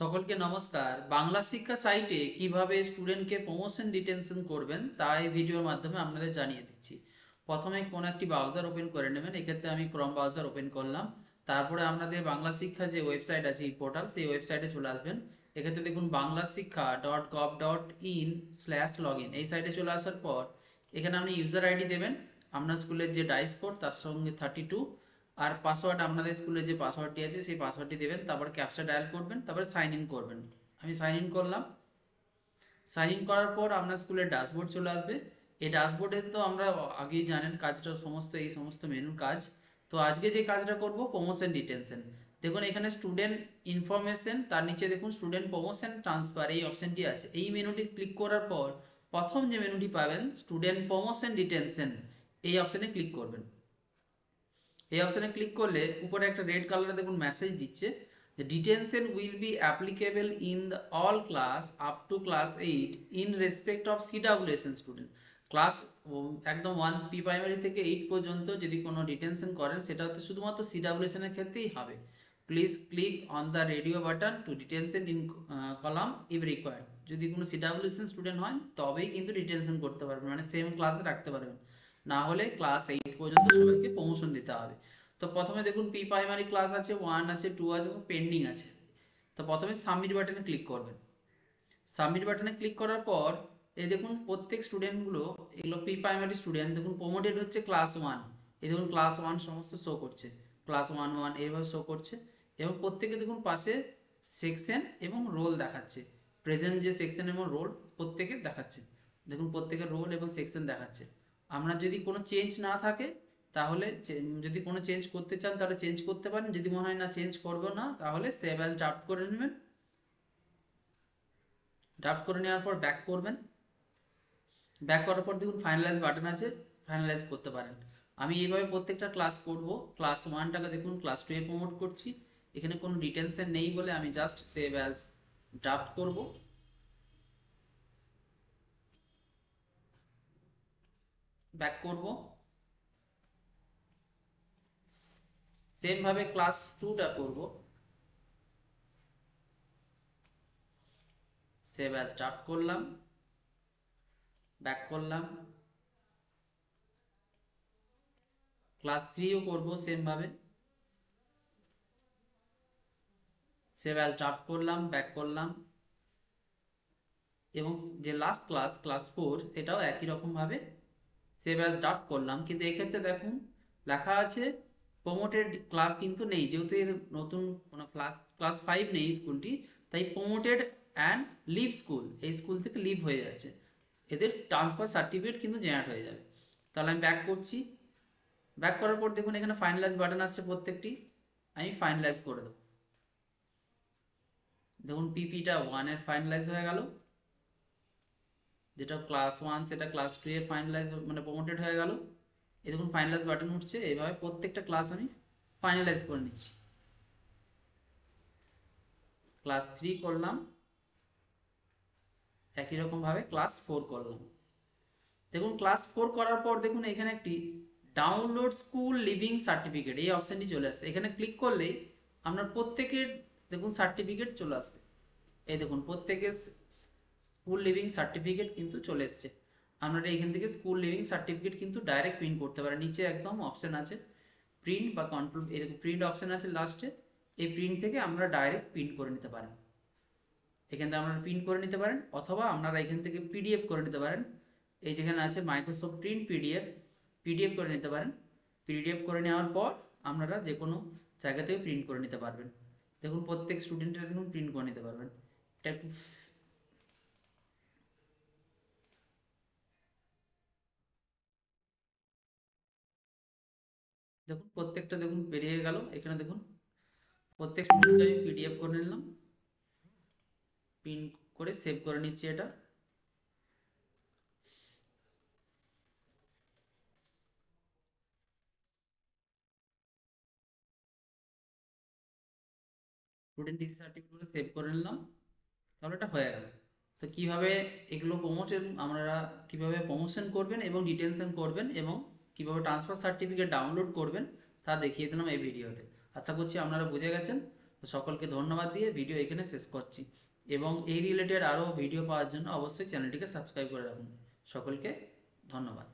সকলকে নমস্কার। বাংলা শিক্ষা সাইটে কিভাবে স্টুডেন্টকে প্রমোশন ডিটেনশন করবেন তা এই ভিডিওর মাধ্যমে আপনাদের জানিয়ে দিচ্ছি। প্রথমে কোনো একটি ব্রাউজার ওপেন করে নেবেন। এক্ষেত্রে আমি ক্রোম ব্রাউজার ওপেন করলাম। তারপরে আপনাদের বাংলা শিক্ষা যে ওয়েবসাইট আছে, এই পোর্টাল, সেই ওয়েবসাইটে চলে আসবেন। এক্ষেত্রে দেখুন বাংলা শিক্ষা .gov.in/login, এই সাইটে চলে আসার পর এখানে আপনি ইউজার আইডি দেবেন, আপনার স্কুলের যে ডাইস কোড তার সঙ্গে 32, আর পাসওয়ার্ড আপনাদের স্কুলে যে পাসওয়ার্ডটি আছে সেই পাসওয়ার্ডটি দেবেন। তারপর ক্যাপচা ডায়াল করবেন, তারপরে সাইন ইন করবেন। আমি সাইন ইন করলাম। সাইন ইন করার পর আপনার স্কুলের ড্যাশবোর্ড চলে আসবে। এই ড্যাশবোর্ডে তো আমরা আগেই জানেন কাজটা সমস্ত, এই সমস্ত মেনুর কাজ। তো আজকে যে কাজটা করব, প্রমোশন ডিটেনশন। দেখুন এখানে স্টুডেন্ট ইনফরমেশন, তার নিচে দেখুন স্টুডেন্ট প্রমোশন ট্রান্সফার, এই অপশনটি আছে। এই মেনুটি ক্লিক করার পর প্রথম যে মেনুটি পাবেন, স্টুডেন্ট প্রমোশন ডিটেনশন, এই অপশনে ক্লিক করবেন। এই অপশনে ক্লিক করলে উপরে একটা রেড কালারে দেখুন মেসেজ দিচ্ছে যে detention will be applicable in the all class up to class 8 in respect of CWSN student. Class একদম 1 পি প্রাইমারি থেকে 8 পর্যন্ত যদি কোনো ডিটেনশন করেন, সেটা হচ্ছে শুধুমাত্র সিডাব্লিউএসএন এর ক্ষেত্রেই হবে। Please click on the radio button to detention in column if required. যদি কোনো সিডাব্লিউএসএন স্টুডেন্ট হয় তবেই কিন্তু ডিটেনশন করতে পারবেন, মানে সেম ক্লাসে রাখতে পারবেন। না হলে ক্লাস 8 পর্যন্ত সবাইকে প্রমোশন দিতে হবে। তো প্রথমে দেখুন প্রি প্রাইমারি ক্লাস আছে, 1 আছে, 2 আছে, সব পেন্ডিং আছে। তো প্রথমে সাবমিট বাটনে ক্লিক করবেন। সাবমিট বাটনে ক্লিক করার পর এই দেখুন প্রত্যেক স্টুডেন্টগুলো, এগুলো প্রি প্রাইমারি স্টুডেন্ট, দেখুন প্রমোটেড হচ্ছে ক্লাস 1। এই দেখুন ক্লাস 1 সমস্ত শো করছে, ক্লাস 1 1 এইভাবে শো করছে। এবং প্রত্যেকে দেখুন পাশে সেকশন এবং রোল দেখাচ্ছে। প্রেজেন্ট যে সেকশন এবং রোল প্রত্যেকে দেখাচ্ছে। দেখুন প্রত্যেকের রোল এবং সেকশন দেখাচ্ছে। আপনার যদি কোনো চেঞ্জ না থাকে, তাহলে যদি কোনো চেঞ্জ করতে চান তাহলে চেঞ্জ করতে পারেন। যদি মনে হয় না চেঞ্জ করবো না, তাহলে সেভ অ্যাজ ড্রাফট করে নেবেন। ড্রাফট করে নেওয়ার পর ব্যাক করবেন। ব্যাক করার পর দেখুন ফাইনালাইজ বাটন আছে, ফাইনালাইজ করতে পারেন। আমি এইভাবে প্রত্যেকটা ক্লাস করব। ক্লাস 1টাকে দেখুন ক্লাস 2 এ প্রমোট করছি। এখানে কোনো ডিটেনশন নেই বলে আমি জাস্ট সেভ অ্যাজ ড্রাফট করব। ব্যাক করব। সেম ভাবে ক্লাস 2টা করব। সেভ অ্যাজ ড্রাফট করলাম, ব্যাক করলাম। ক্লাস 3ও করব সেম ভাবে। সেভ অ্যাজ ড্রাফট করলাম, ব্যাক করলাম। এবং যে লাস্ট ক্লাস, ক্লাস 4, সেটাও একই রকম ভাবে সেভ অ্যাজ ড্রাফট করলাম। কিন্তু এক্ষেত্রে দেখুন লেখা আছে প্রমোটেড ক্লাস কিন্তু নেই, যেহেতু এর নতুন কোনো ক্লাস 5 নেই স্কুলটি, তাই প্রমোটেড অ্যান্ড লিভ স্কুল, এই স্কুল থেকে লিভ হয়ে যাচ্ছে। এদের ট্রান্সফার সার্টিফিকেট কিন্তু জেনারেট হয়ে যাবে। তাহলে আমি ব্যাক করছি। ব্যাক করার পর দেখুন এখানে ফাইনালাইজ বাটন আসছে প্রত্যেকটি, আমি ফাইনালাইজ করে দেবো। দেখুন পিপিটা 1-এর ফাইনালাইজ হয়ে গেল, যেটা ক্লাস 1 সেটা ক্লাস 2 এ ফাইনালাইজ মানে প্রমোটেড হয়ে গেল। এই দেখুন ফাইনালাইজ বাটন উঠছে। এইভাবে প্রত্যেকটা ক্লাস আমি ফাইনালাইজ করে নিচ্ছি। ক্লাস 3 করলাম, একই রকম ভাবে ক্লাস 4 করলাম। দেখুন ক্লাস 4 করার পর দেখুন এখানে একটি ডাউনলোড স্কুল লিভিং সার্টিফিকেট, এই অপশনটি চলে আসছে। এখানে ক্লিক করলেই আপনার প্রত্যেকের দেখুন সার্টিফিকেট চলে আসবে। এই দেখুন প্রত্যেকের স্কুল লিভিং সার্টিফিকেট কিন্তু চলে এসছে। আপনারা এখান থেকে স্কুল লিভিং সার্টিফিকেট কিন্তু ডাইরেক্ট প্রিন্ট করতে পারেন। নিচে একদম অপশন আছে প্রিন্ট বা কন্ট্রোল, এরকম প্রিন্ট অপশন আছে লাস্টে। এই প্রিন্ট থেকে আমরা ডাইরেক্ট প্রিন্ট করে নিতে পারেন। এখান থেকে আপনারা প্রিন্ট করে নিতে পারেন, অথবা আপনারা এখান থেকে পিডিএফ করে নিতে পারেন। এই যেখানে আছে মাইক্রোসফট প্রিন্ট পিডিএফ, পিডিএফ করে নিতে পারেন। পিডিএফ করে নেওয়ার পর আপনারা যে কোনো জায়গা থেকে প্রিন্ট করে নিতে পারবেন। দেখুন প্রত্যেক স্টুডেন্টের দেখুন প্রিন্ট করে নিতে পারবেন। এটা একটু দেখুন প্রত্যেকটা দেখুন বেরিয়ে গেল। এখানে দেখুন প্রত্যেক স্টুডেন্টকে আমি পিডিএফ করে নিলাম, প্রিন্ট করে সেভ করে নিচ্ছি। এটা স্টুডেন্ট ডিসি সার্টিফিকেট সেভ করে নিলাম। তাহলে এটা হয়ে গেল। তো কিভাবে এগুলো প্রমোশন, আপনারা কিভাবে প্রমোশন করবেন এবং ডিটেনশন করবেন এবং কিভাবে ট্রান্সফার সার্টিফিকেট ডাউনলোড করবেন তা দেখিয়ে দিলাম এই ভিডিওতে। আশা করছি আপনারা বুঝে গেছেন। তো সকলকে ধন্যবাদ দিয়ে ভিডিও এখানে শেষ করছি, এবং এই রিলেটেড আরও ভিডিও পাওয়ার জন্য অবশ্যই চ্যানেলটিকে সাবস্ক্রাইব করে রাখুন। সকলকে ধন্যবাদ।